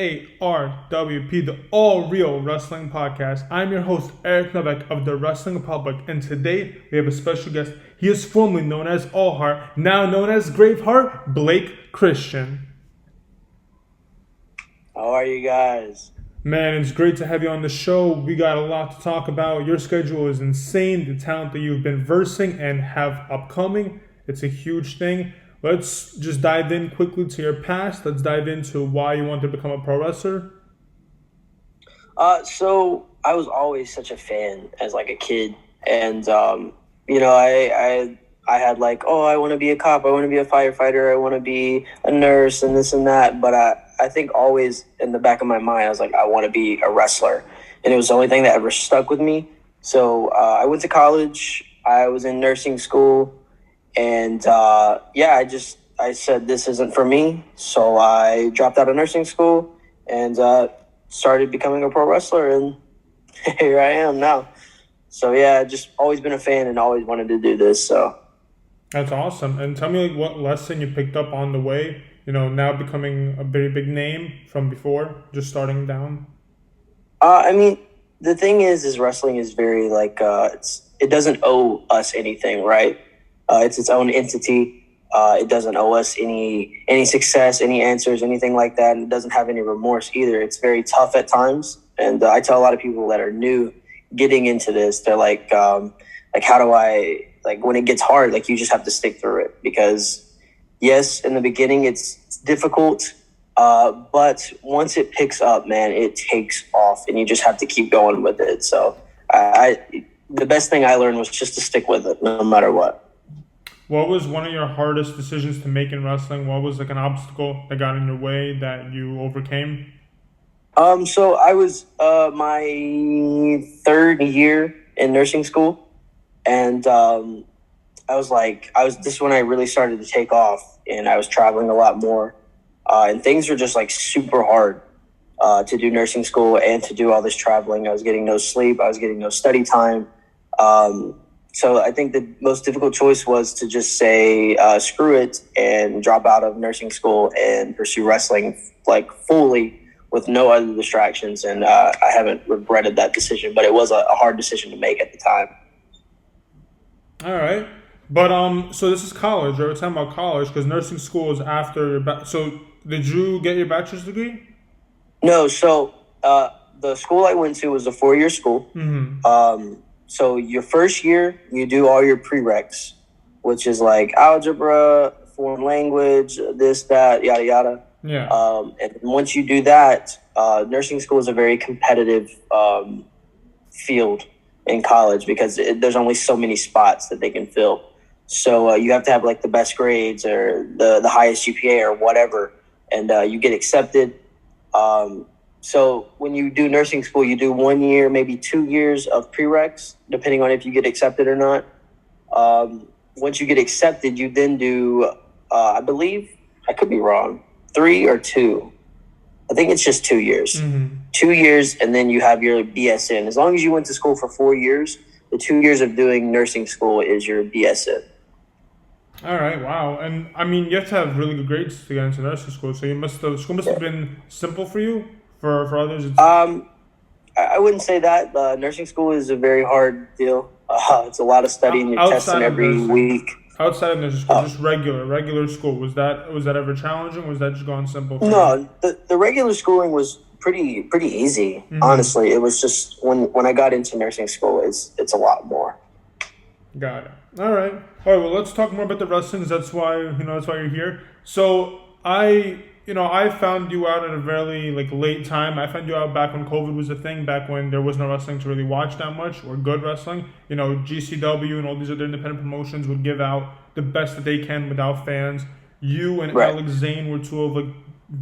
ETC-ARWP, the All Real Wrestling Podcast. I'm your host, Eric Novak of the Wrestling Republic, and today we have a special guest. He is formerly known as All Heart, now known as Graveheart, Blake Christian. How are you guys? Man, it's great to have you on the show. We got a lot to talk about. Your schedule is insane. The talent that you've been versing and have upcoming, it's a huge thing. Let's just dive in quickly to your past. Let's dive into why you wanted to become a pro wrestler. So I was always such a fan as like a kid, and I had like, I want to be a cop, I want to be a firefighter, I want to be a nurse, and this and that. But I think always in the back of my mind, I was like, I want to be a wrestler, and it was the only thing that ever stuck with me. So I went to college. I was in nursing school. And, I said, this isn't for me. So I dropped out of nursing school and started becoming a pro wrestler. And here I am now. So, yeah, just always been a fan and always wanted to do this. So that's awesome. And tell me what lesson you picked up on the way, now becoming a very big name from before, just starting down. The thing is wrestling is very it doesn't owe us anything, right? It's its own entity. It doesn't owe us any success, any answers, anything like that. And it doesn't have any remorse either. It's very tough at times. And I tell a lot of people that are new getting into this, they're like, how do I, when it gets hard, you just have to stick through it. Because, yes, in the beginning, it's difficult. But once it picks up, man, it takes off. And you just have to keep going with it. So the best thing I learned was just to stick with it no matter what. What was one of your hardest decisions to make in wrestling? What was an obstacle that got in your way that you overcame? So I was my third year in nursing school, and this is when I really started to take off, and I was traveling a lot more, and things were just super hard to do nursing school and to do all this traveling. I was getting no sleep. I was getting no study time. So I think the most difficult choice was to just say, screw it, and drop out of nursing school and pursue wrestling fully with no other distractions. And I haven't regretted that decision, but it was a hard decision to make at the time. All right. But so this is college, right? We're talking about college because nursing school is after your so did you get your bachelor's degree? No. So the school I went to was a 4-year school. Mm-hmm. So your first year, you do all your prereqs, which is algebra, foreign language, this, that, yada, yada. Yeah. And once you do that, nursing school is a very competitive field in college because there's only so many spots that they can fill. So you have to have the best grades or the highest GPA or whatever, and you get accepted. So when you do nursing school, you do 1 year, maybe 2 years of prereqs, depending on if you get accepted or not. Once you get accepted, you then do, I believe, I could be wrong, 3 or 2. I think it's just 2 years. Mm-hmm. 2 years, and then you have your BSN. As long as you went to school for 4 years, the 2 years of doing nursing school is your BSN. All right, wow. And, you have to have really good grades to get into nursing school, so school must have been simple for you? For others? I wouldn't say that. Nursing school is a very hard deal. It's a lot of studying. You're testing every week. Outside of nursing school, just regular school. Was that ever challenging? Or was that just going simple? No, the regular schooling was pretty easy. Mm-hmm. Honestly, it was just when I got into nursing school, it's a lot more. Got it. All right. Well, let's talk more about the wrestling. That's why you're here. So I found you out at a very late time. I found you out back when COVID was a thing, back when there was no wrestling to really watch that much, or good wrestling. GCW and all these other independent promotions would give out the best that they can without fans. You and Alex Zayne were two of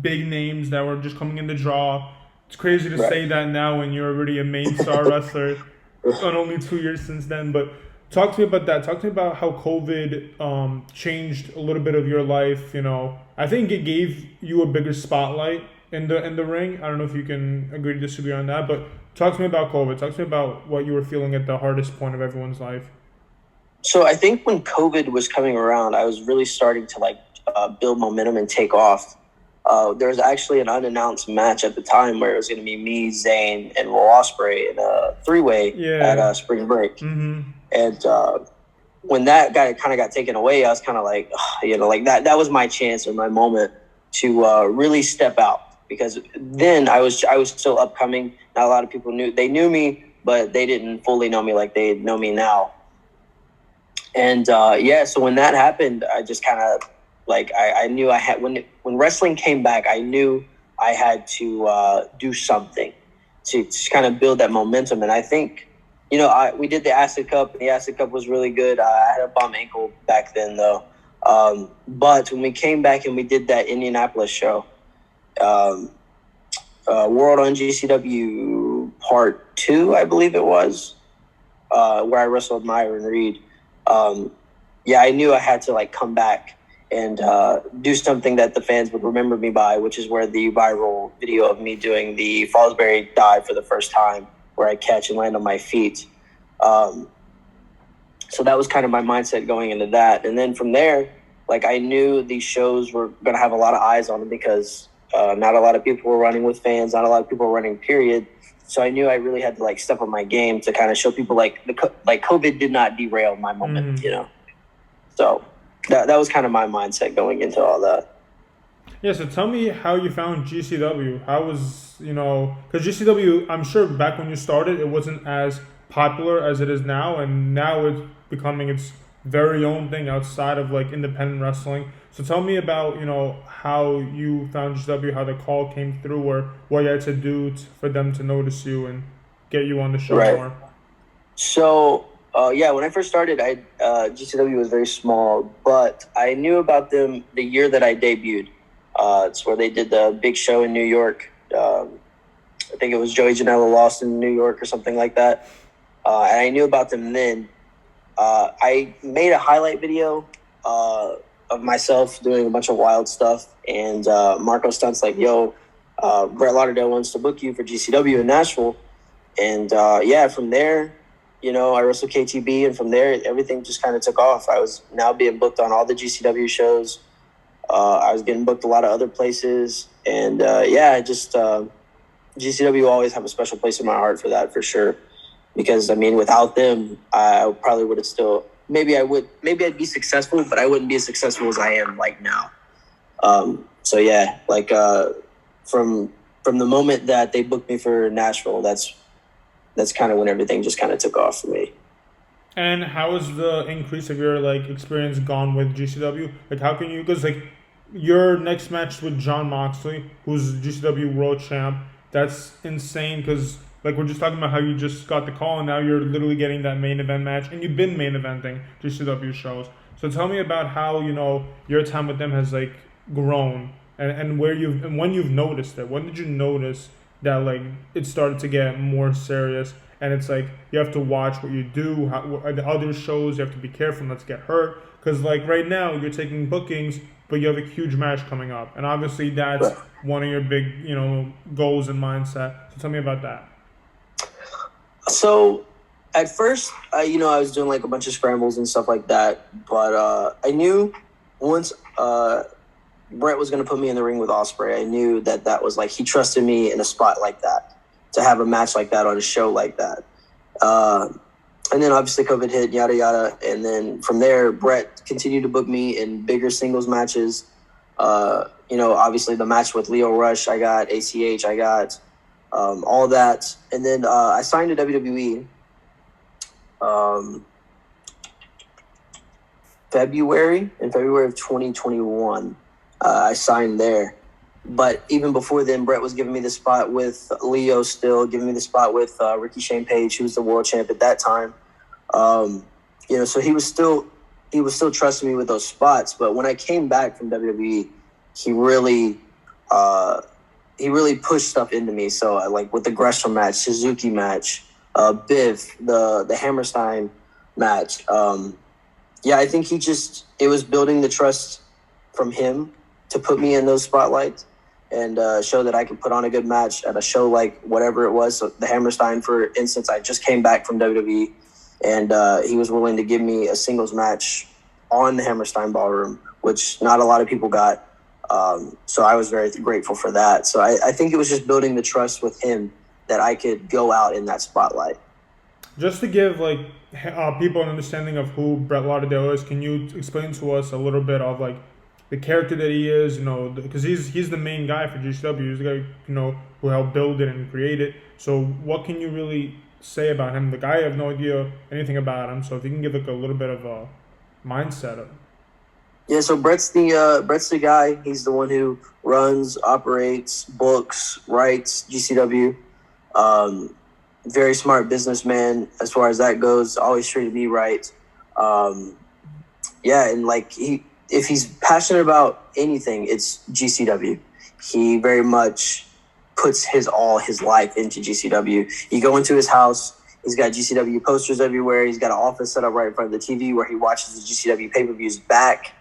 big names that were just coming in the draw. It's crazy to say that now when you're already a main star wrestler, and only 2 years since then. But talk to me about that. Talk to me about how COVID changed a little bit of your life. I think it gave you a bigger spotlight in the ring. I don't know if you can agree to disagree on that, but talk to me about COVID. Talk to me about what you were feeling at the hardest point of everyone's life. So I think when COVID was coming around, I was really starting to build momentum and take off. there was actually an unannounced match at the time where it was going to be me, Zayne, and Will Ospreay in a three-way at spring break. Mm-hmm. And when that kind of got taken away, I was kind of like, like that was my chance or my moment to really step out, because then I was still upcoming. Not a lot of people knew me, but they didn't fully know me like they know me now. And so when that happened, I just kind of I knew I had, when wrestling came back, I knew I had to do something to kind of build that momentum. And I think, we did the Acid Cup, and the Acid Cup was really good. I had a bum ankle back then, though. But when we came back and we did that Indianapolis show, World on GCW Part 2, I believe it was, where I wrestled Myron Reed. I knew I had to come back and do something that the fans would remember me by, which is where the viral video of me doing the Fosbury dive for the first time, where I catch and land on my feet. So that was kind of my mindset going into that. And then from there, I knew these shows were going to have a lot of eyes on them, because not a lot of people were running with fans, not a lot of people were running, period. So I knew I really had to step up my game to kind of show people COVID did not derail my moment, So that was kind of my mindset going into all that. Yeah, so tell me how you found GCW. How was, because GCW, I'm sure back when you started, it wasn't as popular as it is now, and now it's becoming its very own thing outside of independent wrestling. So tell me about, how you found GCW, how the call came through, or what you had to do for them to notice you and get you on the show more. So, when I first started, GCW was very small, but I knew about them the year that I debuted. It's where they did the big show in New York. I think it was Joey Janela lost in New York or something like that. And I knew about them then. I made a highlight video of myself doing a bunch of wild stuff. And Marco Stunt's like, yo, Brett Lauderdale wants to book you for GCW in Nashville. And from there, I wrestled KTB. And from there, everything just kind of took off. I was now being booked on all the GCW shows. I was getting booked a lot of other places. And GCW always have a special place in my heart for that, for sure. Because, without them, I probably would have still, maybe I'd be successful, but I wouldn't be as successful as I am now. From the moment that they booked me for Nashville, that's kind of when everything just kind of took off for me. And how has the increase of your experience gone with GCW? How can you, because your next match with Jon Moxley, who's GCW World Champ, that's insane, because we're just talking about how you just got the call and now you're literally getting that main event match, and you've been main eventing GCW shows. So tell me about how, your time with them has grown and when you've noticed it. When did you notice that it started to get more serious, and it's you have to watch what you do, the other shows, you have to be careful not to get hurt, because right now you're taking bookings, but you have a huge match coming up, and obviously that's one of your big goals and mindset. So tell me about that. So at first, I was doing a bunch of scrambles and stuff like that, but I knew once Brett was going to put me in the ring with Ospreay, I knew that was he trusted me in a spot like that, to have a match like that on a show like that. And then obviously COVID hit, yada, yada. And then from there, Brett continued to book me in bigger singles matches. Obviously the match with Leo Rush, I got ACH, I got all that. And then I signed to WWE in February of 2021. I signed there. But even before then, Brett was giving me the spot with Leo still, giving me the spot with Ricky Shane Page, who was the world champ at that time. So he was still trusting me with those spots. But when I came back from WWE, he really pushed stuff into me. So with the Gresham match, Suzuki match, Biv, the Hammerstein match. I think it was building the trust from him to put me in those spotlights and show that I could put on a good match at a show whatever it was. So the Hammerstein, for instance, I just came back from WWE, and he was willing to give me a singles match on the Hammerstein Ballroom, which not a lot of people got. So I was very grateful for that. So I think it was just building the trust with him that I could go out in that spotlight. Just to give like people an understanding of who Brett Lauderdale is, can you explain to us a little bit of like the character that he is? You know, because he's the main guy for GCW. He's the guy who helped build it and create it. So what can you really say about him? The guy, I have no idea anything about him. So if you can give like a little bit of a mindset of. Yeah, so Brett's the guy. He's the one who runs, operates, books, writes GCW. Very smart businessman as far as that goes. Always treated me right. And like if he's passionate about anything, it's GCW. He very much puts his life into GCW. You go into his house, he's got GCW posters everywhere. He's got an office set up right in front of the TV where he watches the GCW pay-per-views back.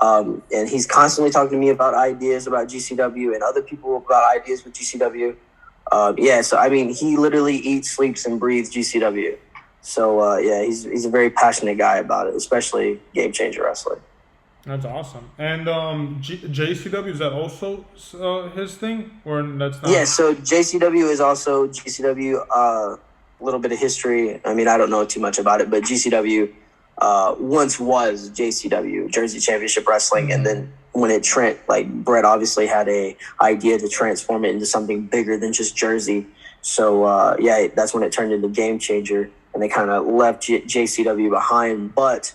And he's constantly talking to me about ideas about GCW and other people about ideas with GCW. So I mean, he literally eats, sleeps, and breathes GCW. So he's a very passionate guy about it, especially Game Changer Wrestling. That's awesome. And JCW, is that also his thing, or that's not? Yeah, so JCW is also GCW. A little bit of history. I mean, I don't know too much about it, but GCW once was JCW, Jersey Championship Wrestling, and then when Brett obviously had a idea to transform it into something bigger than just Jersey. So that's when it turned into Game Changer, and they kind of left JCW behind. But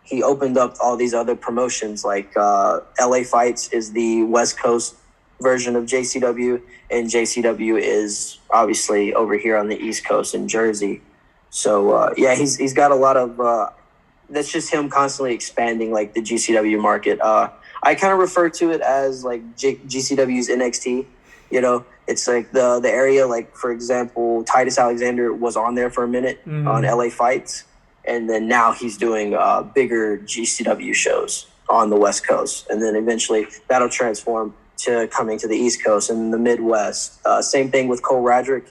he opened up all these other promotions, like LA Fights is the West Coast version of JCW, and JCW is obviously over here on the East Coast in Jersey. So he's got a lot of that's just him constantly expanding like the GCW market. I kind of refer to it as like GCW's NXT. You know, it's like the area, like for example, Titus Alexander was on there for a minute on LA Fights, and then now he's doing bigger GCW shows on the West Coast, and then eventually that'll transform to coming to the East Coast and the Midwest. Same thing with Cole Radrick.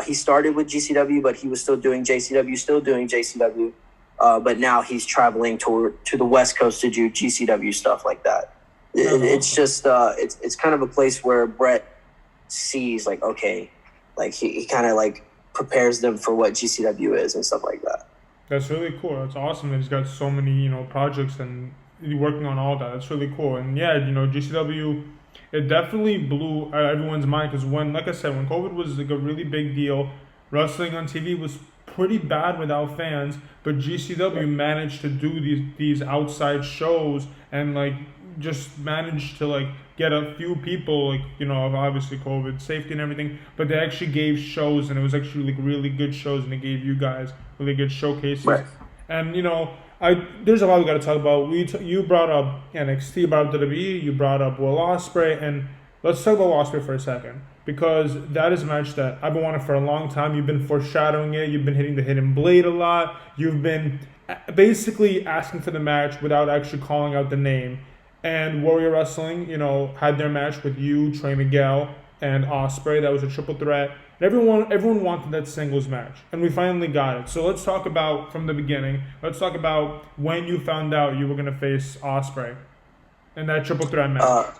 He started with GCW, but he was still doing JCW, but now he's traveling to the West Coast to do GCW stuff like that. It's just it's kind of a place where Brett sees like, okay, like he kind of like prepares them for what GCW is and stuff like that. That's really cool. That's awesome that he's got so many, projects and he's working on all that. That's really cool. And yeah, GCW, it definitely blew everyone's mind because like I said, when COVID was like a really big deal, wrestling on TV was pretty bad without fans, but GCW managed to do these outside shows and like just managed to like get a few people, like obviously COVID safety and everything, but they actually gave shows and it was actually like really good shows and they gave you guys really good showcases. Right. And there's a lot we got to talk about. You brought up NXT, brought up WWE, you brought up Will Ospreay, and let's talk about Will Ospreay for a second because that is a match that I've been wanting for a long time. You've been foreshadowing it. You've been hitting the hidden blade a lot. You've been basically asking for the match without actually calling out the name. And Warrior Wrestling, had their match with you, Trey Miguel, and Ospreay. That was a triple threat. And everyone wanted that singles match, and we finally got it. So let's talk about from the beginning. Let's talk about when you found out you were going to face Ospreay in that triple threat match.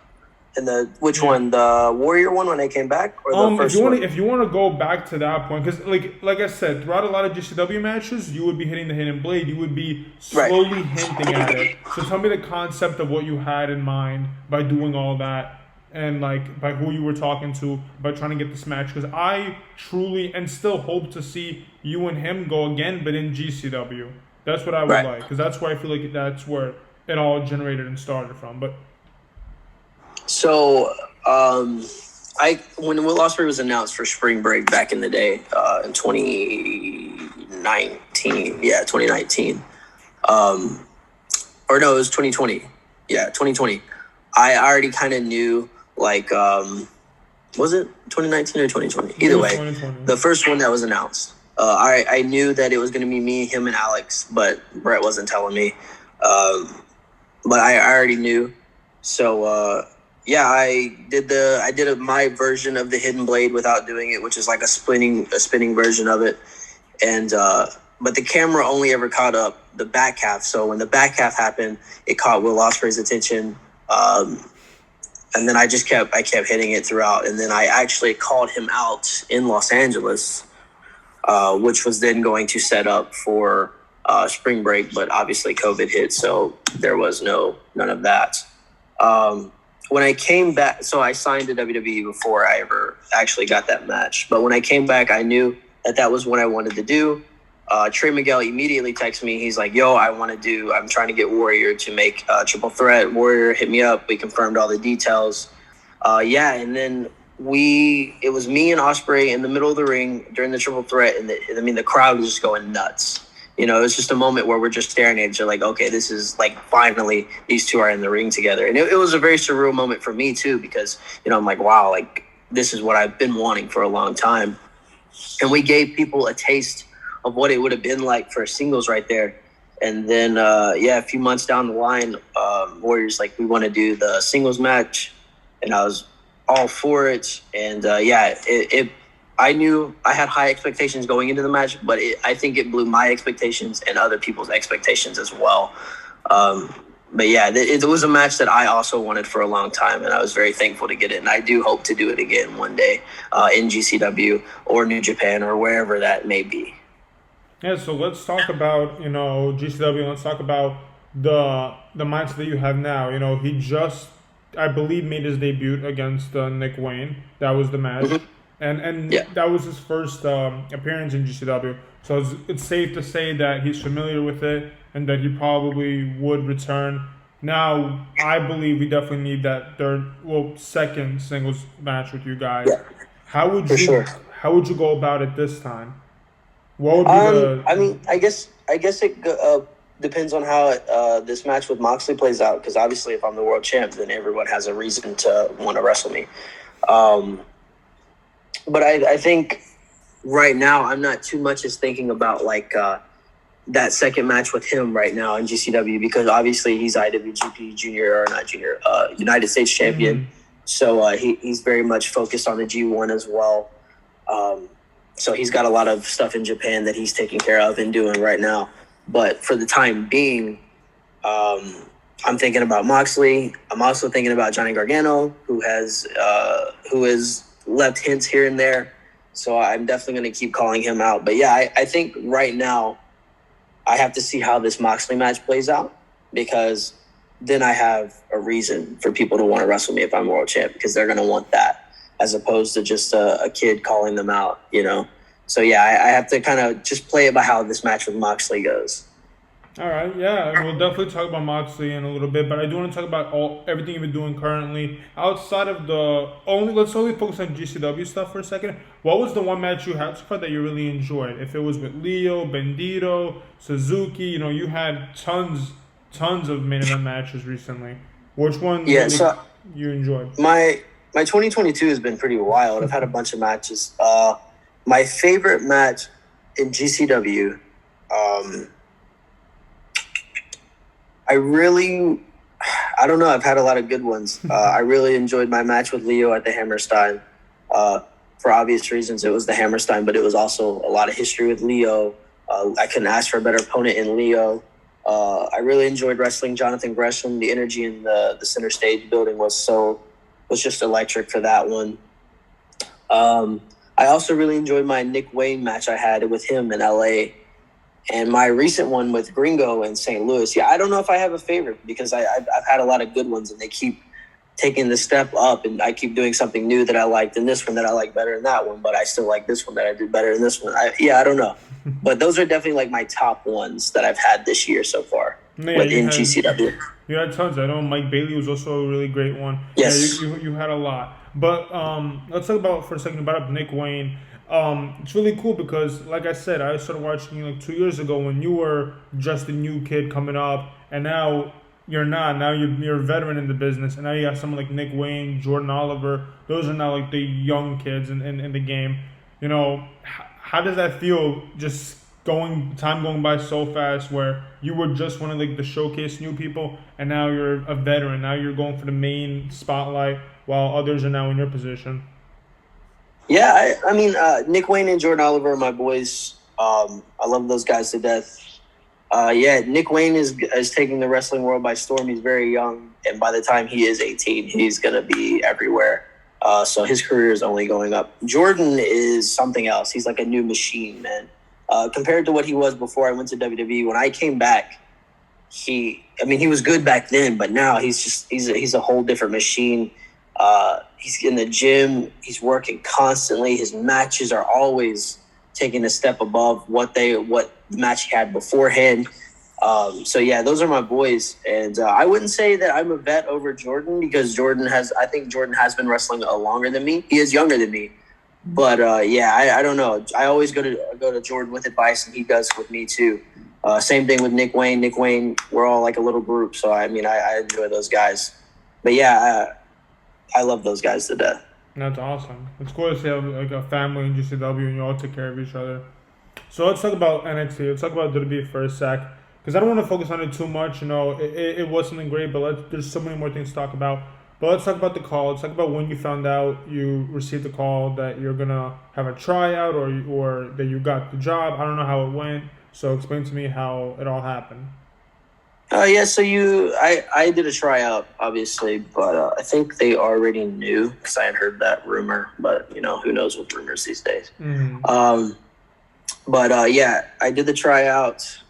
And which one? The Warrior one when they came back, or the first one? If you want to go back to that point, because like I said, throughout a lot of GCW matches, you would be hitting the hidden blade. You would be slowly hinting at it. So tell me the concept of what you had in mind by doing all that, and like by who you were talking to, by trying to get this match. Because I truly and still hope to see you and him go again, but in GCW. That's what I would like, because that's where I feel like that's where it all generated and started from. But. So, when Will Ospreay was announced for spring break back in the day, in 2019, or no, it was 2020. Yeah, 2020. I already kind of knew, like, was it 2019 or 2020? Either way, the first one that was announced. I knew that it was going to be me, him, and Alex, but Brett wasn't telling me. But I already knew. So, I did my version of the hidden blade without doing it, which is like a spinning version of it. And but the camera only ever caught up the back half. So when the back half happened, it caught Will Ospreay's attention. And then I kept hitting it throughout. And then I actually called him out in Los Angeles, which was then going to set up for spring break, but obviously COVID hit, so there was none of that. When I came back, so I signed to WWE before I ever actually got that match. But when I came back, I knew that was what I wanted to do. Trey Miguel immediately texted me. He's like, yo, I'm trying to get Warrior to make triple threat. Warrior hit me up. We confirmed all the details. And then it was me and Ospreay in the middle of the ring during the triple threat. And the crowd was just going nuts. You know, it's just a moment where we're just staring at each other like, okay, this is like finally these two are in the ring together. And it was a very surreal moment for me too, because, you know, I'm like, wow, like this is what I've been wanting for a long time. And we gave people a taste of what it would have been like for singles right there. And then, a few months down the line, Warriors like, we want to do the singles match. And I was all for it. And I knew I had high expectations going into the match, but I think it blew my expectations and other people's expectations as well. It was a match that I also wanted for a long time, and I was very thankful to get it. And I do hope to do it again one day in GCW or New Japan or wherever that may be. Yeah, so let's talk about, you know, GCW. Let's talk about the mindset that you have now. You know, he just, I believe, made his debut against Nick Wayne. That was the match. Mm-hmm. And that was his first appearance in GCW. So it's safe to say that he's familiar with it and that he probably would return. Now, I believe we definitely need that second singles match with you guys. Yeah, how would you go about it this time? What would be I guess it depends on how this match with Moxley plays out. Because obviously, if I'm the world champ, then everyone has a reason to want to wrestle me. But I think right now I'm not too much as thinking about like that second match with him right now in GCW, because obviously he's IWGP Junior, or not Junior, United States champion. Mm-hmm. So he's very much focused on the G1 as well. So he's got a lot of stuff in Japan that he's taking care of and doing right now. But for the time being, I'm thinking about Moxley. I'm also thinking about Johnny Gargano, who has left hints here and there. So I'm definitely going to keep calling him out. But yeah, I think right now I have to see how this Moxley match plays out, because then I have a reason for people to want to wrestle me if I'm world champ, because they're going to want that as opposed to just a kid calling them out, you know? So yeah, I have to kind of just play it by how this match with Moxley goes. All right, yeah, and we'll definitely talk about Moxley in a little bit, but I do want to talk about everything you've been doing currently outside of let's only focus on GCW stuff for a second. What was the one match you had so far that you really enjoyed? If it was with Leo, Bandito, Suzuki, you know, you had tons of main event matches recently. Which one you enjoyed? My 2022 has been pretty wild. I've had a bunch of matches. My favorite match in GCW, I don't know. I've had a lot of good ones. I really enjoyed my match with Leo at the Hammerstein. For obvious reasons, it was the Hammerstein, but it was also a lot of history with Leo. I couldn't ask for a better opponent in Leo. I really enjoyed wrestling Jonathan Gresham. The energy in the center stage building was just electric for that one. I also really enjoyed my Nick Wayne match I had with him in LA. And my recent one with Gringo in St. Louis. Yeah, I don't know if I have a favorite, because I've had a lot of good ones, and they keep taking the step up, and I keep doing something new that I liked in this one that I like better than that one, but I still like this one that I did better than this one. I don't know. But those are definitely like my top ones that I've had this year so far in GCW. You had tons. I know Mike Bailey was also a really great one. Yes. Yeah, you had a lot. But let's talk about, for a second, about Nick Wayne. It's really cool because, like I said, I started watching you like 2 years ago when you were just a new kid coming up, and now you're not. Now you're a veteran in the business, and now you got someone like Nick Wayne, Jordan Oliver. Those are now like the young kids in the game. You know, how does that feel? Just time going by so fast, where you were just one of like the showcase new people, and now you're a veteran. Now you're going for the main spotlight, while others are now in your position. Yeah, I mean, Nick Wayne and Jordan Oliver are my boys. I love those guys to death. Yeah, Nick Wayne is taking the wrestling world by storm. He's very young, and by the time he is 18, he's gonna be everywhere. So his career is only going up. Jordan is something else. He's like a new machine, man. Compared to what he was before I went to WWE, when I came back, he was good back then, but now he's a whole different machine. He's in the gym. He's working constantly. His matches are always taking a step above what the match he had beforehand. So yeah, those are my boys, and I wouldn't say that I'm a vet over Jordan because I think Jordan has been wrestling longer than me. He is younger than me, but yeah, I don't know. I always go to Jordan with advice, and he does with me too. Same thing with Nick Wayne. Nick Wayne, we're all like a little group, so I enjoy those guys. But yeah, I love those guys to death. That's awesome. It's cool to see like a family in GCW and you all take care of each other. So let's talk about NXT. Let's talk about WWE for a sec, because I don't want to focus on it too much. It was something great, but there's so many more things to talk about. But let's talk about the call. Let's talk about when you found out you received the call that you're gonna have a tryout or that you got the job. I don't know how it went. So explain to me how it all happened. Yeah, so I did a tryout, obviously, but I think they already knew because I had heard that rumor, but, who knows with rumors these days. Mm-hmm. But yeah, I did the tryout,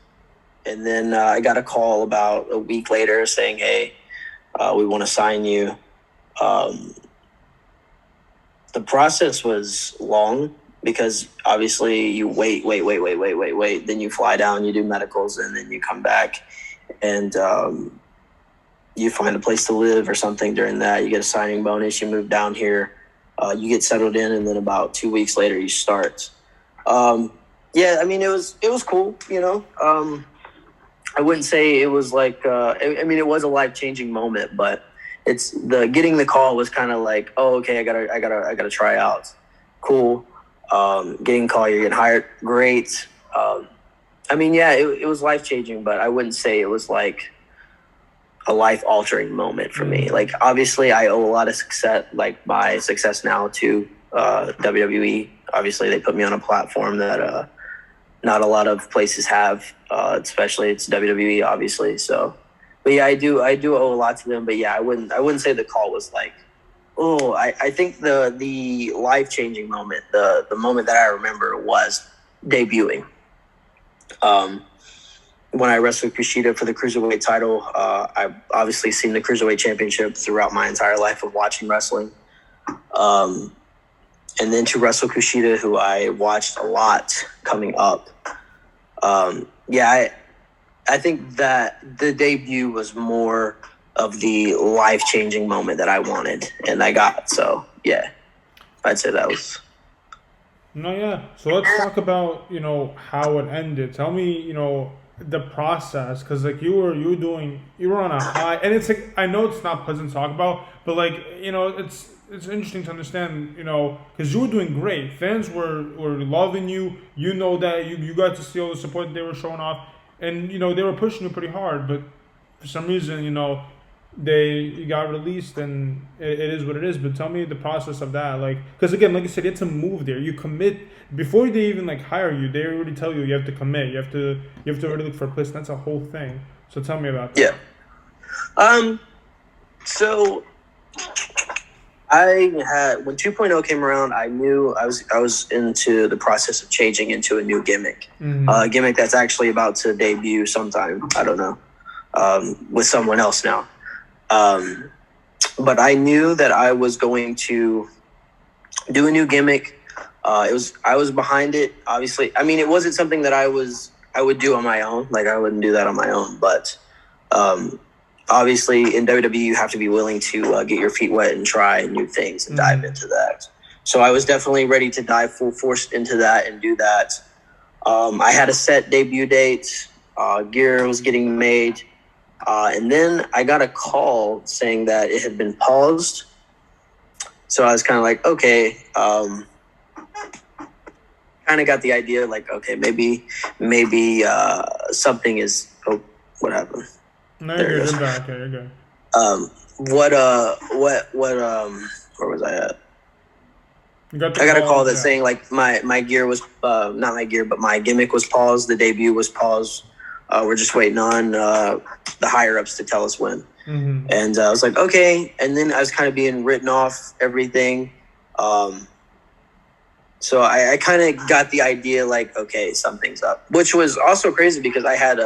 and then I got a call about a week later saying, hey, we want to sign you. The process was long because obviously you wait, then you fly down, you do medicals, and then you come back. And you find a place to live or something during that. You get a signing bonus. You move down here. You get settled in, and then about 2 weeks later, you start. Yeah, it was cool. I wouldn't say it was like. It was a life-changing moment, but getting the call was kind of like, oh, okay, I gotta try out. Cool. Getting a call, you're getting hired. Great. Yeah, it was life-changing, but I wouldn't say it was like a life-altering moment for me. Like, obviously, I owe a lot of success, like my success now to WWE. Obviously, they put me on a platform that not a lot of places have, especially it's WWE, obviously. So, but yeah, I do owe a lot to them. But yeah, I wouldn't say the call was like, oh, I think the life-changing moment, the moment that I remember was debuting. When I wrestled Kushida for the Cruiserweight title, I've obviously seen the Cruiserweight Championship throughout my entire life of watching wrestling. And then to wrestle Kushida, who I watched a lot coming up. I think that the debut was more of the life-changing moment that I wanted and I got. So, yeah, I'd say that was... No, yeah. So let's talk about, how it ended. Tell me, the process, because like you were on a high, and it's like, I know it's not pleasant to talk about, but like, it's interesting to understand, because you were doing great. Fans were loving you. That you got to see all the support they were showing off, and they were pushing you pretty hard, but for some reason, you got released, and it is what it is. But tell me the process of that, like, because again, like you said, you have to move there. You commit before they even like hire you. They already tell you have to commit. You have to already look for a place. That's a whole thing. So tell me about that. Yeah. So I had, when 2.0 came around, I knew I was into the process of changing into a new gimmick. Mm-hmm. A gimmick that's actually about to debut sometime. I don't know, with someone else now. But I knew that I was going to do a new gimmick. I was behind it, obviously. It wasn't something that I would do on my own. Like, I wouldn't do that on my own. But obviously, in WWE, you have to be willing to get your feet wet and try new things and dive into that. So I was definitely ready to dive full force into that and do that. I had a set debut date. Gear was getting made. And then I got a call saying that it had been paused. So I was kind of like, okay, kind of got the idea, like, okay, maybe something is, oh, what happened? No, you're good. Okay, you're good. Where was I at? I got a call that saying like my gear was, not my gear, but my gimmick was paused. The debut was paused. We're just waiting on the higher ups to tell us when. Mm-hmm. And I was like, okay. And then I was kind of being written off everything. So I kind of got the idea, like, okay, something's up, which was also crazy because I had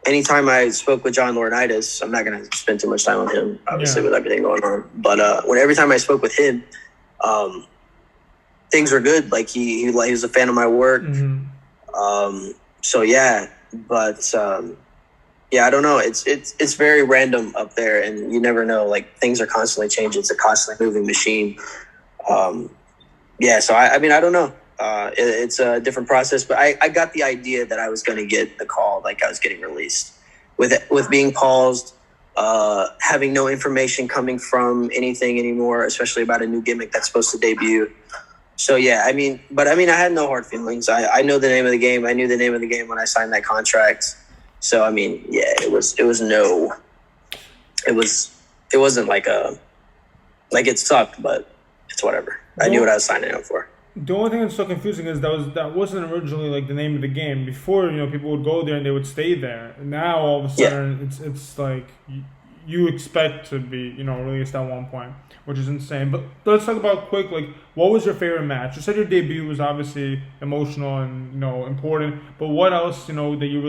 anytime I spoke with John Laurinaitis, I'm not going to spend too much time on him, obviously, with everything going on. But every time I spoke with him, things were good. Like he was a fan of my work. Mm-hmm. So yeah, but yeah, I don't know. It's very random up there, and you never know. Like, things are constantly changing. It's a constantly moving machine. Yeah, so I mean, I don't know. It's a different process, but I got the idea that I was going to get the call, like I was getting released, with being paused, having no information coming from anything anymore, especially about a new gimmick that's supposed to debut. So yeah, I mean, I had no hard feelings. I know the name of the game. I knew the name of the game when I signed that contract. So I mean, yeah, it wasn't like it sucked, but it's whatever. I knew what I was signing up for. The only thing that's so confusing is that wasn't originally like the name of the game. Before, people would go there and they would stay there. Now all of a sudden it's like you expect to be released at one point, which is insane. But let's talk about quick, like, what was your favorite match? You said your debut was obviously emotional and important, but what else that you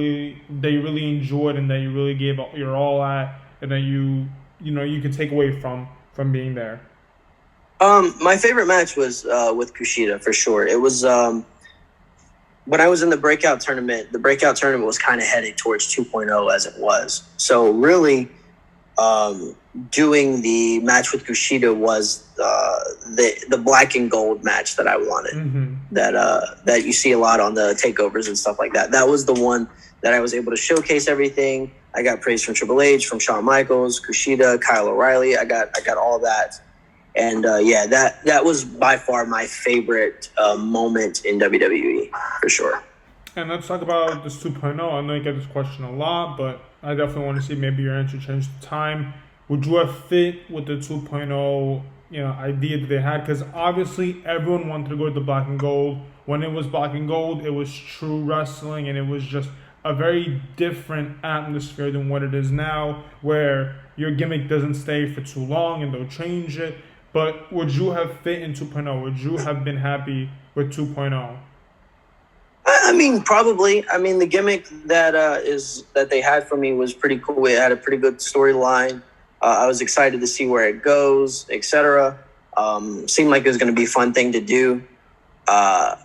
really enjoyed and that you really gave your all at, and that you could take away from being there? My favorite match was with Kushida, for sure. It was when I was in the breakout tournament. The breakout tournament was kind of headed towards 2.0 as it was. So really, doing the match with Kushida was the black and gold match that I wanted. Mm-hmm. That you see a lot on the takeovers and stuff like that. That was the one that I was able to showcase everything. I got praise from Triple H, from Shawn Michaels, Kushida, Kyle O'Reilly. I got all that. And yeah, that was by far my favorite moment in WWE, for sure. And let's talk about this 2.0. I know you get this question a lot, but I definitely want to see maybe your answer change the time. Would you have fit with the 2.0 idea that they had? Because obviously everyone wanted to go to the black and gold. When it was black and gold, it was true wrestling, and it was just a very different atmosphere than what it is now, where your gimmick doesn't stay for too long and they'll change it. But would you have fit in 2.0? Would you have been happy with 2.0? I mean, probably. I mean, the gimmick that they had for me was pretty cool. It had a pretty good storyline. I was excited to see where it goes, etc. Seemed like it was going to be a fun thing to do. I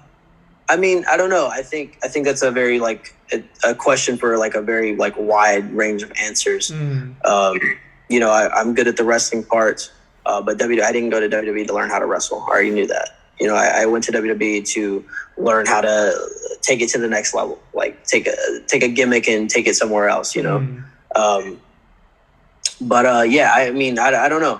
mean, I don't know. I think that's a very a question for a very wide range of answers. I'm good at the wrestling part. But I didn't go to WWE to learn how to wrestle. I already knew that. I went to WWE to learn how to take it to the next level, like take a gimmick and take it somewhere else. But yeah, I mean, I don't know.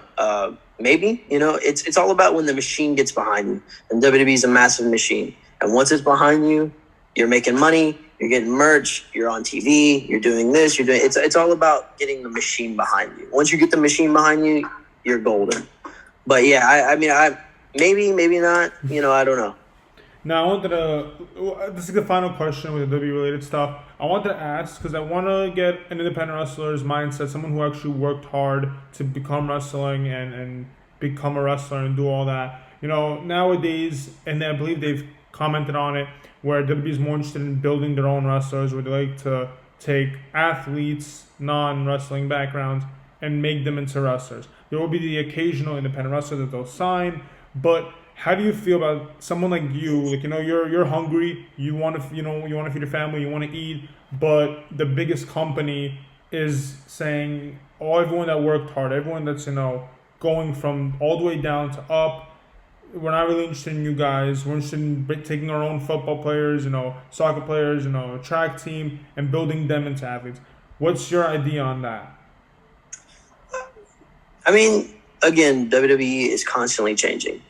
Maybe it's all about when the machine gets behind you, and WWE is a massive machine. And once it's behind you, you're making money, you're getting merch, you're on TV, you're doing this, it's all about getting the machine behind you. Once you get the machine behind you, you're golden. But yeah, I mean, maybe not. I don't know. Now, this is the final question with the WWE-related stuff. I wanted to ask, because I want to get an independent wrestler's mindset, someone who actually worked hard to become wrestling and become a wrestler and do all that. Nowadays, and I believe they've commented on it, where WWE is more interested in building their own wrestlers, where they like to take athletes, non-wrestling backgrounds, and make them into wrestlers. There will be the occasional independent wrestler that they'll sign, but how do you feel about someone like you? You're hungry, you want to feed your family, you want to eat, but the biggest company is saying, everyone that worked hard, everyone that's going from all the way down to up, we're not really interested in you guys. We're interested in taking our own football players, soccer players, a track team, and building them into athletes. What's your idea on that? I mean, again, WWE is constantly changing.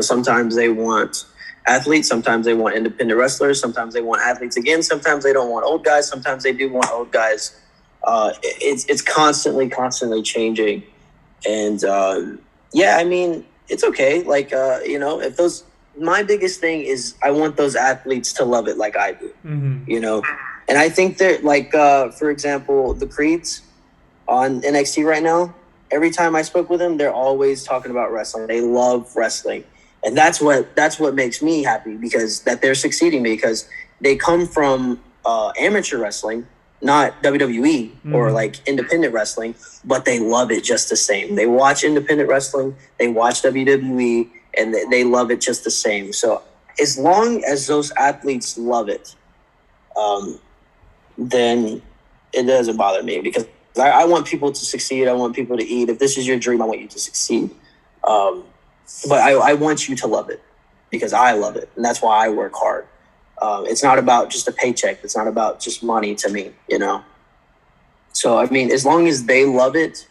Sometimes they want athletes, sometimes they want independent wrestlers, sometimes they want athletes again, sometimes they don't want old guys, sometimes they do want old guys. It's constantly changing. And yeah, I mean, it's okay. If those, my biggest thing is I want those athletes to love it like I do. Mm-hmm. And I think that, like, for example, the Creeds on NXT right now, every time I spoke with them, they're always talking about wrestling. They love wrestling. And that's what makes me happy, because that they're succeeding, because they come from amateur wrestling, not WWE or like independent wrestling, but they love it just the same. They watch independent wrestling, they watch WWE, and they love it just the same. So as long as those athletes love it, then it doesn't bother me, because I want people to succeed. I want people to eat. If this is your dream, I want you to succeed. But I want you to love it, because I love it, and that's why I work hard. It's not about just a paycheck. It's not about just money to me, you know? So, I mean, as long as they love it,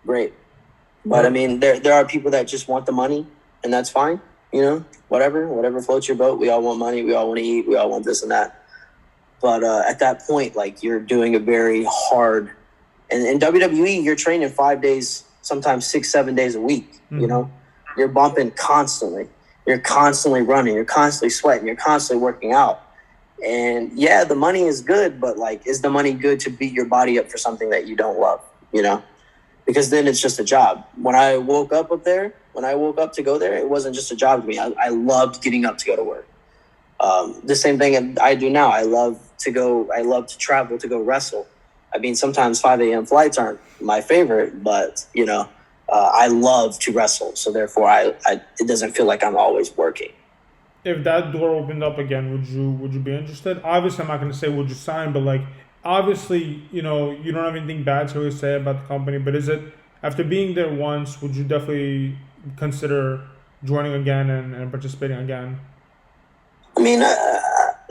great. But, I mean, there are people that just want the money, and that's fine, you know? Whatever floats your boat. We all want money. We all want to eat. We all want this and that. But at that point, like, you're doing a very hard – and in WWE, you're training 5 days, sometimes 6-7 days a week, you know? You're bumping constantly. You're constantly running. You're constantly sweating. You're constantly working out. And, yeah, the money is good, but, like, is the money good to beat your body up for something that you don't love, you know? Because then it's just a job. When I woke up to go there, it wasn't just a job to me. I loved getting up to go to work. The same thing I do now. I love to travel to go wrestle. I mean, sometimes 5 a.m. flights aren't my favorite, but, you know, I love to wrestle. So therefore, it doesn't feel like I'm always working. If that door opened up again, would you be interested? Obviously, I'm not going to say would you sign, but like obviously, you know, you don't have anything bad to really say about the company. But is it, after being there once, would you definitely consider joining again and participating again? I mean,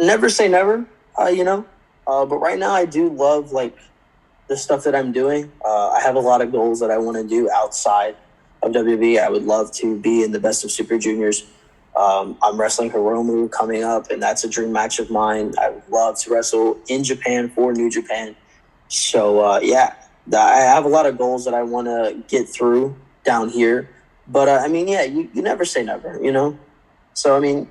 never say never, you know. But right now, I do love like the stuff that I'm doing. I have a lot of goals that I want to do outside of WWE. I would love to be in the Best of Super Juniors. I'm wrestling Hiromu coming up, and that's a dream match of mine. I would love to wrestle in Japan for New Japan. So, yeah, I have a lot of goals that I want to get through down here. But, I mean, yeah, you never say never, you know? So, I mean,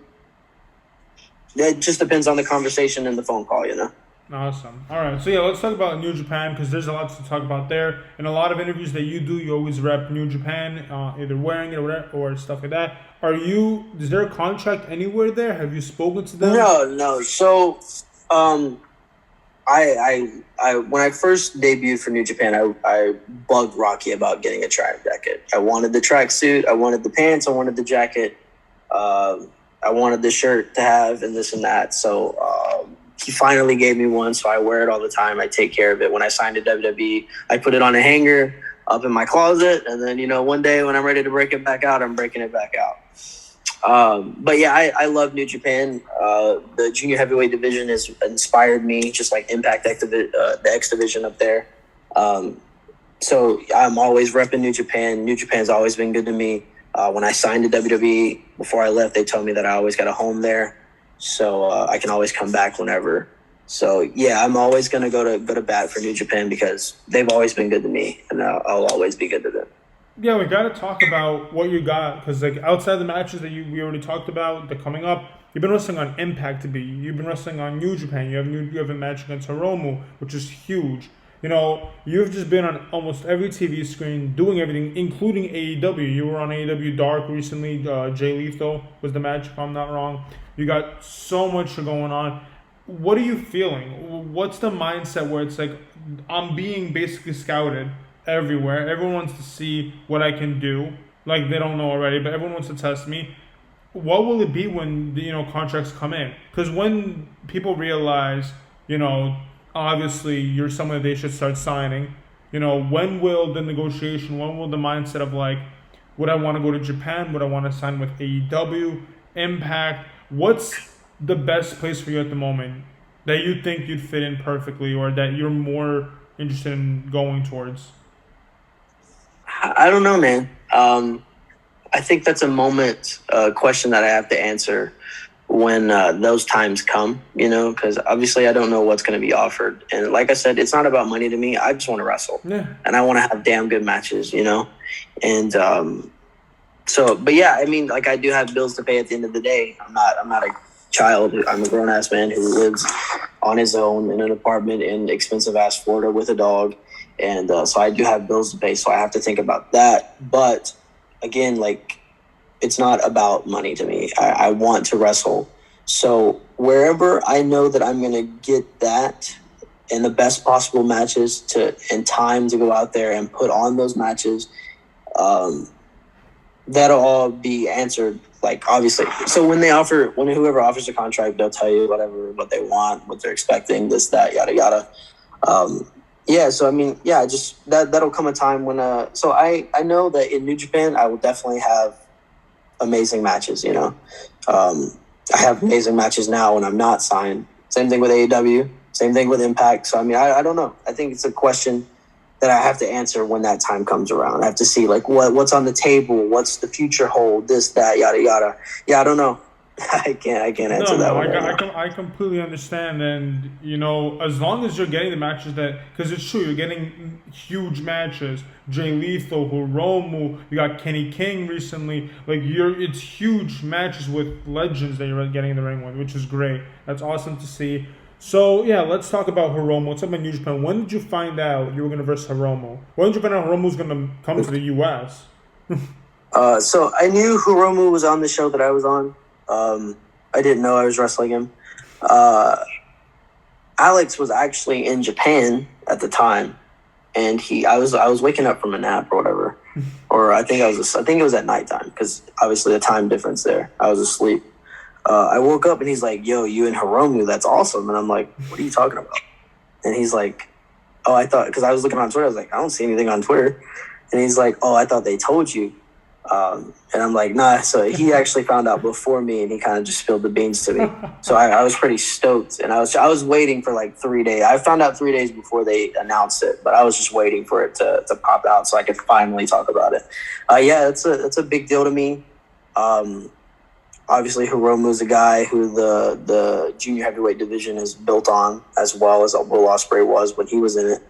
it just depends on the conversation and the phone call, you know? Awesome. All right. So, yeah, let's talk about New Japan, because there's a lot to talk about there. In a lot of interviews that you do, you always rep New Japan, either wearing it or whatever, or stuff like that. Is there a contract anywhere there? Have you spoken to them? No. So, I when I first debuted for New Japan, I bugged Rocky about getting a track jacket. I wanted the track suit. I wanted the pants. I wanted the jacket. I wanted the shirt to have and this and that. So, he finally gave me one, so I wear it all the time. I take care of it. When I signed to WWE, I put it on a hanger up in my closet, and then, you know, one day when I'm ready to break it back out, I'm breaking it back out. But yeah, I love New Japan. The junior heavyweight division has inspired me, just like Impact the X division up there. So I'm always repping New Japan. New Japan's always been good to me. When I signed to WWE, before I left, they told me that I always got a home there. So I can always come back whenever. So yeah, I'm always gonna go to bat for New Japan, because they've always been good to me, and I'll always be good to them. Yeah, we got to talk about what you got, because like outside the matches that we already talked about, they're coming up. You've been wrestling on Impact TV. You've been wrestling on New Japan. You have a match against Hiromu, which is huge. You know, you've just been on almost every TV screen, doing everything, including AEW. You were on AEW Dark recently. Jay Lethal was the match, if I'm not wrong. You got so much going on. What are you feeling? What's the mindset where it's like, I'm being basically scouted everywhere. Everyone wants to see what I can do. Like, they don't know already, but everyone wants to test me. What will it be when contracts come in? Because when people realize, obviously you're someone that they should start signing, when will the negotiation, when will the mindset of like, would I want to go to Japan? Would I want to sign with AEW, Impact? What's the best place for you at the moment that you think you'd fit in perfectly, or that you're more interested in going towards? I don't know, man. I think that's a question that I have to answer when those times come, because obviously I don't know what's going to be offered. And like I said, it's not about money to me. I just want to wrestle. Yeah. And I want to have damn good matches, And but yeah, I mean, like, I do have bills to pay at the end of the day. I'm not a child. I'm a grown-ass man who lives on his own in an apartment in expensive ass Florida with a dog. And so I do have bills to pay, so I have to think about that. But again, like, it's not about money to me. I want to wrestle. So wherever I know that I'm going to get that in the best possible matches and time to go out there and put on those matches, that'll all be answered, like, obviously. So when whoever offers a contract, they'll tell you what they want, what they're expecting, this, that, yada, yada. Yeah, so I mean, yeah, just that'll come a time when so I know that in New Japan I will definitely have amazing matches, you know. I have amazing matches now when I'm not signed. Same thing with AEW, same thing with Impact. So I mean, I don't know. I think it's a question that I have to answer when that time comes around. I have to see, like, what's on the table, what's the future hold, this, that, yada, yada. Yeah, I don't know. I can't answer that one. I completely understand, and you know, as long as you're getting the matches because it's true, you're getting huge matches. Jay Lethal, Hiromu, you got Kenny King recently. Like, it's huge matches with legends that you're getting in the ring with, which is great. That's awesome to see. So yeah, let's talk about Hiromu. Let's talk about New Japan. When did you find out you were gonna versus Hiromu? When did you find out Hiromu was gonna come to the US? So I knew Hiromu was on the show that I was on. I didn't know I was wrestling him. Alex was actually in Japan at the time, and I was waking up from a nap or whatever, or I think it was at nighttime because obviously the time difference there. I was asleep. I woke up and he's like, "Yo, you and Hiromu, that's awesome." And I'm like, "What are you talking about?" And he's like, "Oh, I thought," because I was looking on Twitter. I was like, "I don't see anything on Twitter." And he's like, "Oh, I thought they told you." And I'm like, nah. So he actually found out before me, and he kind of just spilled the beans to me. So I was pretty stoked, and I was waiting for like 3 days. I found out 3 days before they announced it, but I was just waiting for it to pop out so I could finally talk about it. Yeah, it's a big deal to me. Obviously, Hiromu is a guy who the junior heavyweight division is built on, as well as Will Ospreay was when he was in it.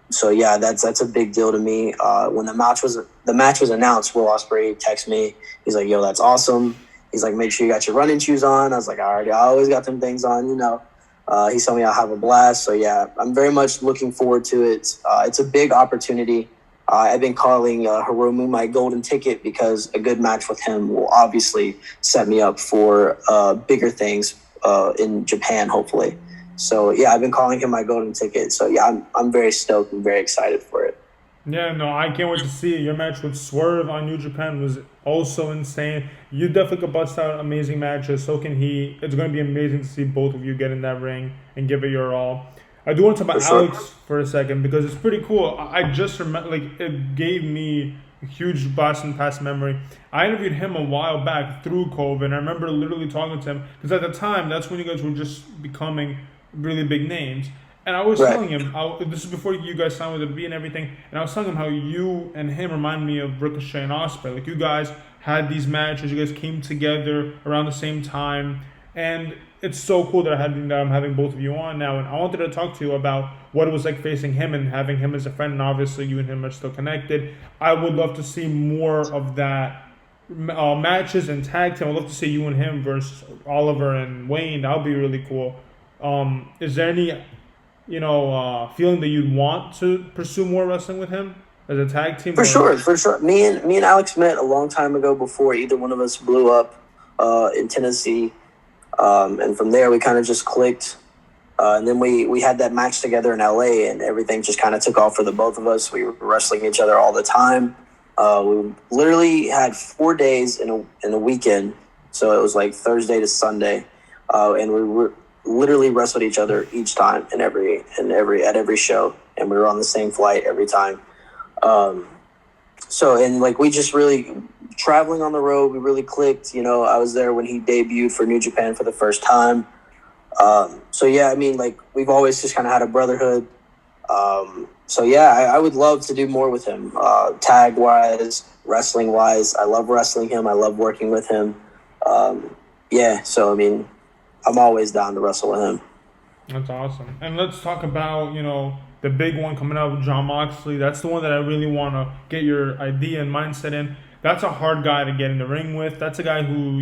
So yeah, that's a big deal to me. When the match was announced, Will Ospreay texted me. He's like, "Yo, that's awesome." He's like, "Make sure you got your running shoes on." I was like, I always got them things on, you know. He told me I'll have a blast. So yeah, I'm very much looking forward to it. It's a big opportunity. I've been calling Hiromu my golden ticket because a good match with him will obviously set me up for bigger things in Japan, hopefully. So yeah, I've been calling him my golden ticket. So yeah, I'm very stoked and very excited for it. Yeah, no, I can't wait to see it. Your match with Swerve on New Japan was also insane. You definitely could bust out amazing matches. So can he. It's going to be amazing to see both of you get in that ring and give it your all. I do want to talk about Alex for a second because it's pretty cool. I just remember, like, it gave me a huge blast in past memory. I interviewed him a while back through COVID, and I remember literally talking to him because at the time, that's when you guys were just becoming really big names. And I was telling him, this is before you guys signed with the B and everything, and I was telling him how you and him remind me of Ricochet and Ospreay. Like, you guys had these matches, you guys came together around the same time, and it's so cool that I'm having both of you on now. And I wanted to talk to you about what it was like facing him and having him as a friend, and obviously you and him are still connected. I would love to see more of that matches and tag team. I'd love to see you and him versus Oliver and Wayne. That would be really cool. Is there any, feeling that you'd want to pursue more wrestling with him as a tag team? For sure. Me and Alex met a long time ago before either one of us blew up in Tennessee, and from there we kind of just clicked. And then we had that match together in LA, and everything just kind of took off for the both of us. We were wrestling each other all the time. We literally had 4 days in a weekend, so it was like Thursday to Sunday, and we were literally wrestled each other each time at every show, and we were on the same flight every time. We just really traveling on the road, we really clicked. I was there when he debuted for New Japan for the first time. We've always just kind of had a brotherhood. I would love to do more with him, tag wise, wrestling wise. I love wrestling him. I love working with him. I'm always down to wrestle with him. That's awesome. And let's talk about, the big one coming out with Jon Moxley. That's the one that I really want to get your idea and mindset in. that's a hard guy to get in the ring with. That's a guy who,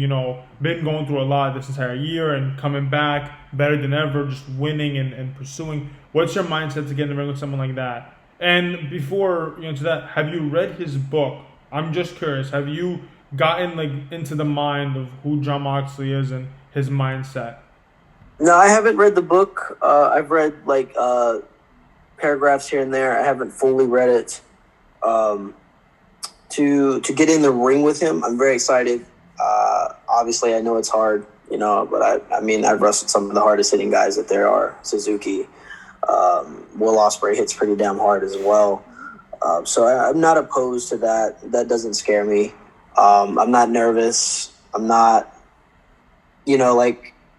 been going through a lot this entire year and coming back better than ever, just winning and pursuing. What's your mindset to get in the ring with someone like that? And before to that, have you read his book? I'm just curious. Have you gotten into the mind of who Jon Moxley is and his mindset? No, I haven't read the book. I've read paragraphs here and there. I haven't fully read it. To get in the ring with him, I'm very excited. Obviously, I know it's hard, but I've wrestled some of the hardest hitting guys that there are. Suzuki, Will Ospreay hits pretty damn hard as well. So I'm not opposed to that. That doesn't scare me. I'm not nervous. I'm not,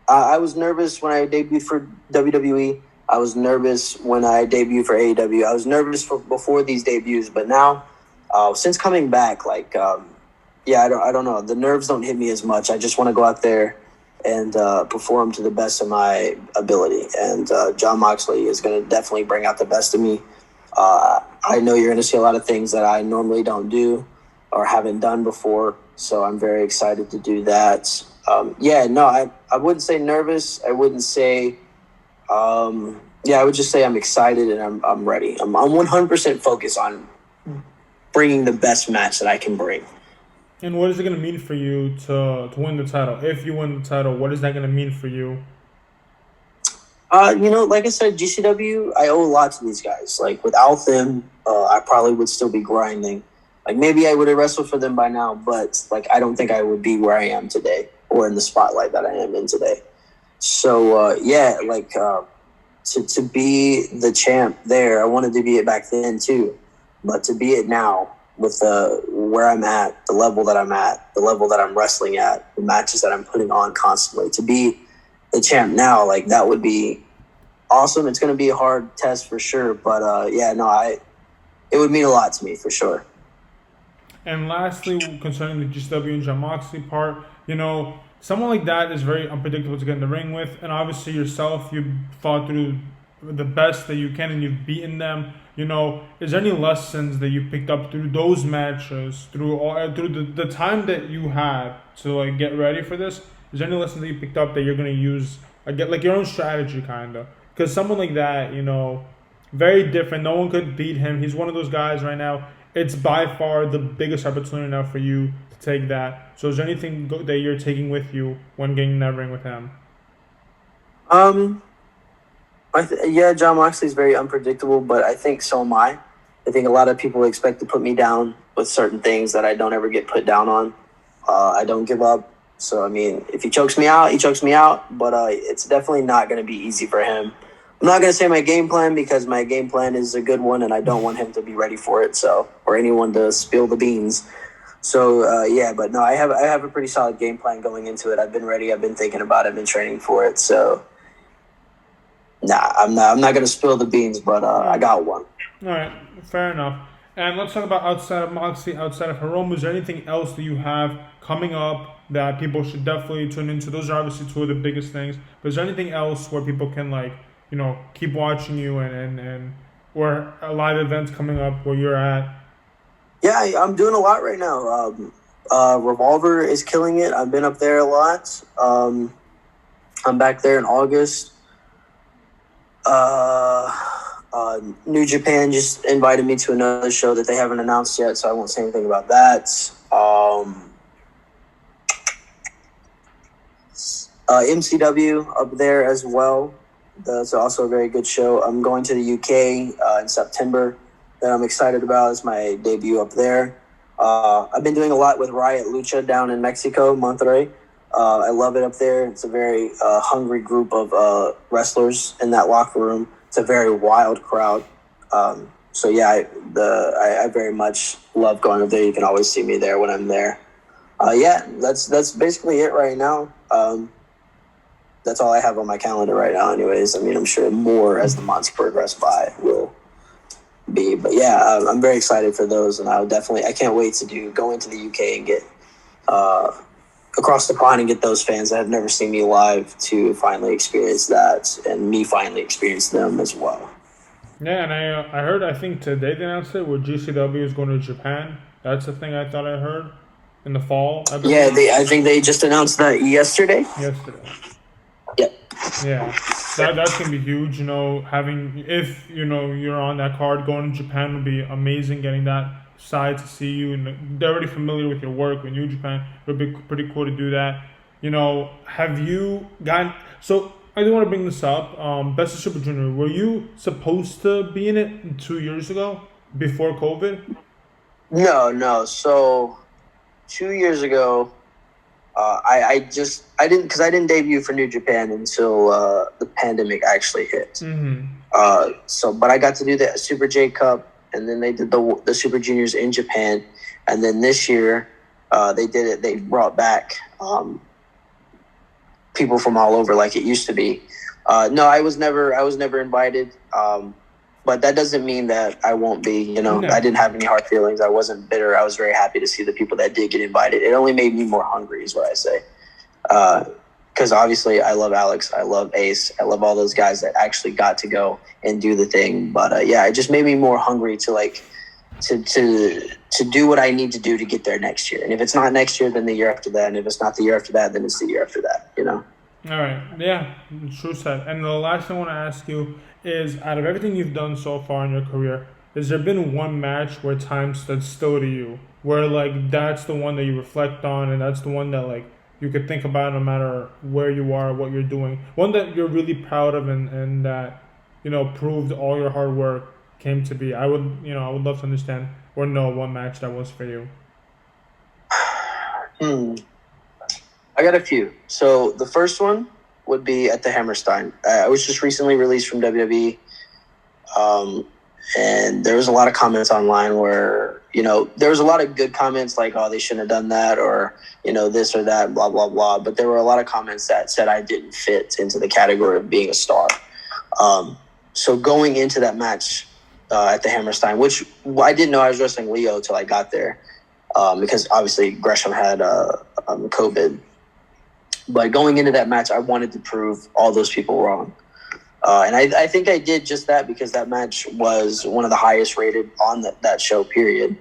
I was nervous when I debuted for WWE. I was nervous when I debuted for AEW. I was nervous before these debuts, but now, since coming back, I don't know. The nerves don't hit me as much. I just want to go out there and perform to the best of my ability. And Jon Moxley is going to definitely bring out the best of me. I know you're going to see a lot of things that I normally don't do or haven't done before, so I'm very excited to do that. I wouldn't say nervous. I wouldn't say I would just say I'm excited and I'm ready. I'm 100% focused on bringing the best match that I can bring. And what is it going to mean for you to win the title? If you win the title, what is that going to mean for you? Like I said, GCW, I owe a lot to these guys. Without them, I probably would still be grinding. Maybe I would have wrestled for them by now, but I don't think I would be where I am today or in the spotlight that I am in today. So, to be the champ there, I wanted to be it back then too. But to be it now with where I'm at, the level that I'm at, the level that I'm wrestling at, the matches that I'm putting on constantly, to be the champ now, that would be awesome. It's going to be a hard test for sure. But, it would mean a lot to me for sure. And lastly, concerning the GCW and Jon Moxley part, someone like that is very unpredictable to get in the ring with. And obviously yourself, you've fought through the best that you can and you've beaten them. Is there any lessons that you picked up through those matches, through the time that you had to get ready for this? Is there any lessons that you picked up that you're going to use, your own strategy kind of? Because someone like that, very different. No one could beat him. He's one of those guys right now. It's by far the biggest opportunity now for you to take that. So is there anything that you're taking with you when getting in that ring with him? Jon Moxley's very unpredictable, but I think so am I. I think a lot of people expect to put me down with certain things that I don't ever get put down on. I don't give up. So, if he chokes me out, he chokes me out. But it's definitely not going to be easy for him. I'm not going to say my game plan because my game plan is a good one and I don't want him to be ready for it. Or anyone to spill the beans. So, but no, I have a pretty solid game plan going into it. I've been ready. I've been thinking about it. I've been training for it. So, I'm not going to spill the beans, but I got one. All right, fair enough. And let's talk about outside of Moxley, outside of Hiromu. Is there anything else that you have coming up that people should definitely tune into? Those are obviously two of the biggest things. But is there anything else where people can keep watching you and or live events coming up where you're at? Yeah, I'm doing a lot right now. Revolver is killing it. I've been up there a lot. I'm back there in August. New Japan just invited me to another show that they haven't announced yet, so I won't say anything about that. MCW up there as well. That's also a very good show. I'm going to the UK in September that I'm excited about. It's my debut up there. I've been doing a lot with Riot Lucha down in Mexico, Monterrey. I love it up there. It's a very hungry group of wrestlers in that locker room. It's a very wild crowd. I very much love going up there. You can always see me there when I'm there. That's basically it right now. That's all I have on my calendar right now anyways. I'm sure more as the months progress by will be. But I'm very excited for those, and I can't wait to go into the UK and get across the pond and get those fans that have never seen me live to finally experience that, and me finally experience them as well. Yeah, and I heard, I think today they announced it, where GCW is going to Japan That's the thing I thought I heard in the fall. I Yeah, believe I think they just announced that yesterday. yesterday. Yeah. Yeah, that's gonna be huge. You know, having if you're on that card, going to Japan would be amazing. Getting that side to see you, and they're already familiar with your work. When you Japan, it would be pretty cool to do that. You know, have you gotten? So I do want to bring this up. Best of Super Junior. Were you supposed to be in it 2 years ago before COVID? No. So 2 years ago, I didn't because I didn't debut for New Japan until the pandemic actually hit. Mm-hmm. But I got to do the Super J Cup, and then they did the Super Juniors in Japan, and then this year they did it. They brought back people from all over like it used to be. No, I was never invited. But that doesn't mean that I won't be. You know, No. I didn't have any hard feelings. I wasn't bitter. I was very happy to see the people that did get invited. It only made me more hungry, is what I say. Because obviously I love Alex, I love Ace, I love all those guys that actually got to go and do the thing. But yeah, it just made me more hungry to do what I need to do to get there next year. And if it's not next year, then the year after that. And if it's not the year after that, then it's the year after that. You know. All right. Yeah, true said. And the last thing I want to ask you is, out of everything you've done so far in your career, has there been one match where time stood still to you, where like that's the one that you reflect on, and that's the one that like you could think about no matter where you are, what you're doing, one that you're really proud of, and that proved all your hard work came to be? I would love to understand or know what match that was for you. I got a few. So the first one would be at the Hammerstein. I was just recently released from WWE, and there was a lot of comments online where, there was a lot of good comments like, oh, they shouldn't have done that, or, this or that, blah, blah, blah. But there were a lot of comments that said I didn't fit into the category of being a star. So going into that match at the Hammerstein, which I didn't know I was wrestling Leo till I got there, because obviously Gresham had COVID. But going into that match, I wanted to prove all those people wrong. And I think I did just that, because that match was one of the highest rated on that show, period.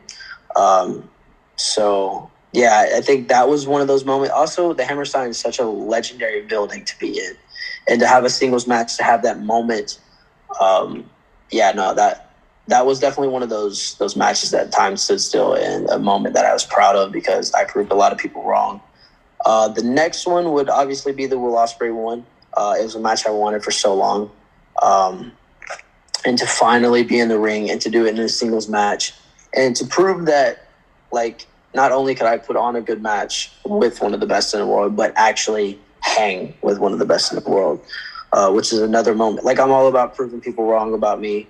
So, yeah, I think that was one of those moments. Also, the Hammerstein is such a legendary building to be in. And to have a singles match, to have that moment, that was definitely one of those matches that time stood still, and a moment that I was proud of because I proved a lot of people wrong. The next one would obviously be the Will Ospreay one. It was a match I wanted for so long. And to finally be in the ring and to do it in a singles match, and to prove that, like, not only could I put on a good match with one of the best in the world, but actually hang with one of the best in the world, which is another moment. Like, I'm all about proving people wrong about me.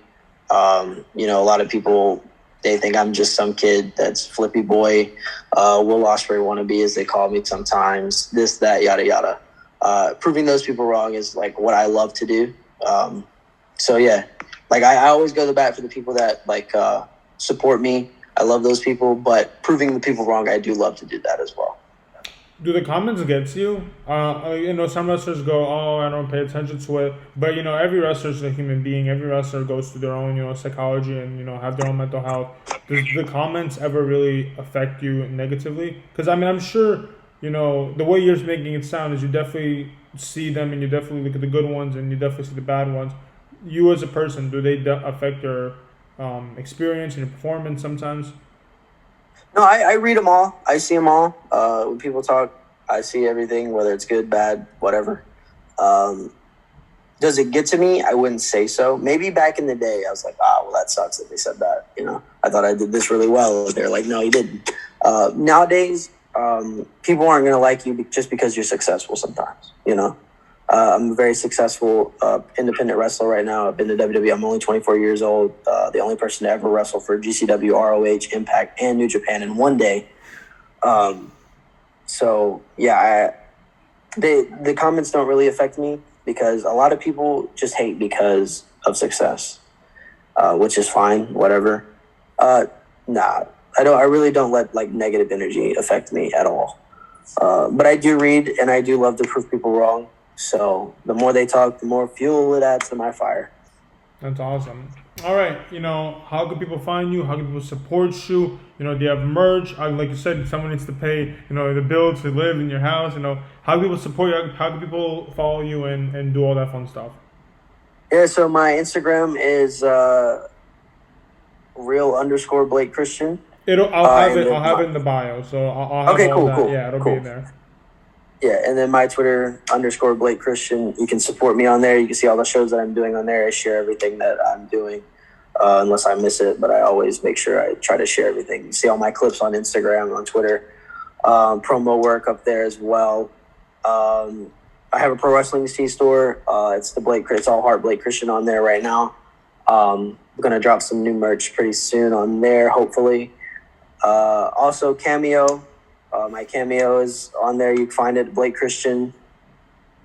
A lot of people, they think I'm just some kid that's flippy boy, Will Ospreay wannabe, as they call me sometimes, this, that, yada, yada. Proving those people wrong is, like, what I love to do. So, yeah, like, I always go to bat for the people that, like, support me. I love those people, but proving the people wrong, I do love to do that as well. Do the comments get to you? Some wrestlers go, oh, I don't pay attention to it. But, every wrestler is a human being. Every wrestler goes through their own, psychology and, have their own mental health. Does the comments ever really affect you negatively? Because, I'm sure, the way you're making it sound is you definitely see them and you definitely look at the good ones and you definitely see the bad ones. You as a person, do they affect your experience and your performance sometimes? No, I read them all. I see them all. When people talk, I see everything, whether it's good, bad, whatever. Does it get to me? I wouldn't say so. Maybe back in the day, I was like, well, that sucks that they said that. I thought I did this really well. They're like, no, you didn't. Nowadays, people aren't going to like you just because you're successful sometimes, I'm a very successful independent wrestler right now. I've been to WWE. I'm only 24 years old. The only person to ever wrestle for GCW, ROH, Impact, and New Japan in one day. So, yeah, the comments don't really affect me because a lot of people just hate because of success, which is fine, whatever. Nah, I really don't let, like, negative energy affect me at all. But I do read, and I do love to prove people wrong. So the more they talk, the more fuel it adds to my fire. That's awesome. All right, how can people find you? How can people support you? Do you have merch? Like you said, someone needs to pay, the bill to live in your house. How can people support you? How can people follow you and do all that fun stuff? Yeah, so my Instagram is real_Blake Christian. I'll have it in the bio. So I'll have all that. Cool. Yeah, it'll be there. Yeah, and then my Twitter _Blake Christian. You can support me on there. You can see all the shows that I'm doing on there. I share everything that I'm doing, unless I miss it. But I always make sure I try to share everything. You see all my clips on Instagram, on Twitter, promo work up there as well. I have a pro wrestling tee store. It's all Heart Blake Christian on there right now. I'm gonna drop some new merch pretty soon on there, hopefully. Also Cameo. My Cameo is on there. You can find it, Blake Christian.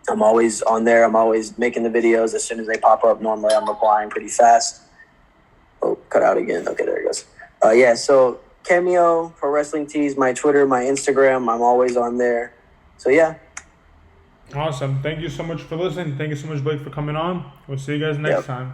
I'm always on there. I'm always making the videos as soon as they pop up. Normally, I'm replying pretty fast. Oh, cut out again. Okay, there it goes. So Cameo, Pro Wrestling Tees, my Twitter, my Instagram. I'm always on there. So, yeah. Awesome. Thank you so much for listening. Thank you so much, Blake, for coming on. We'll see you guys next time.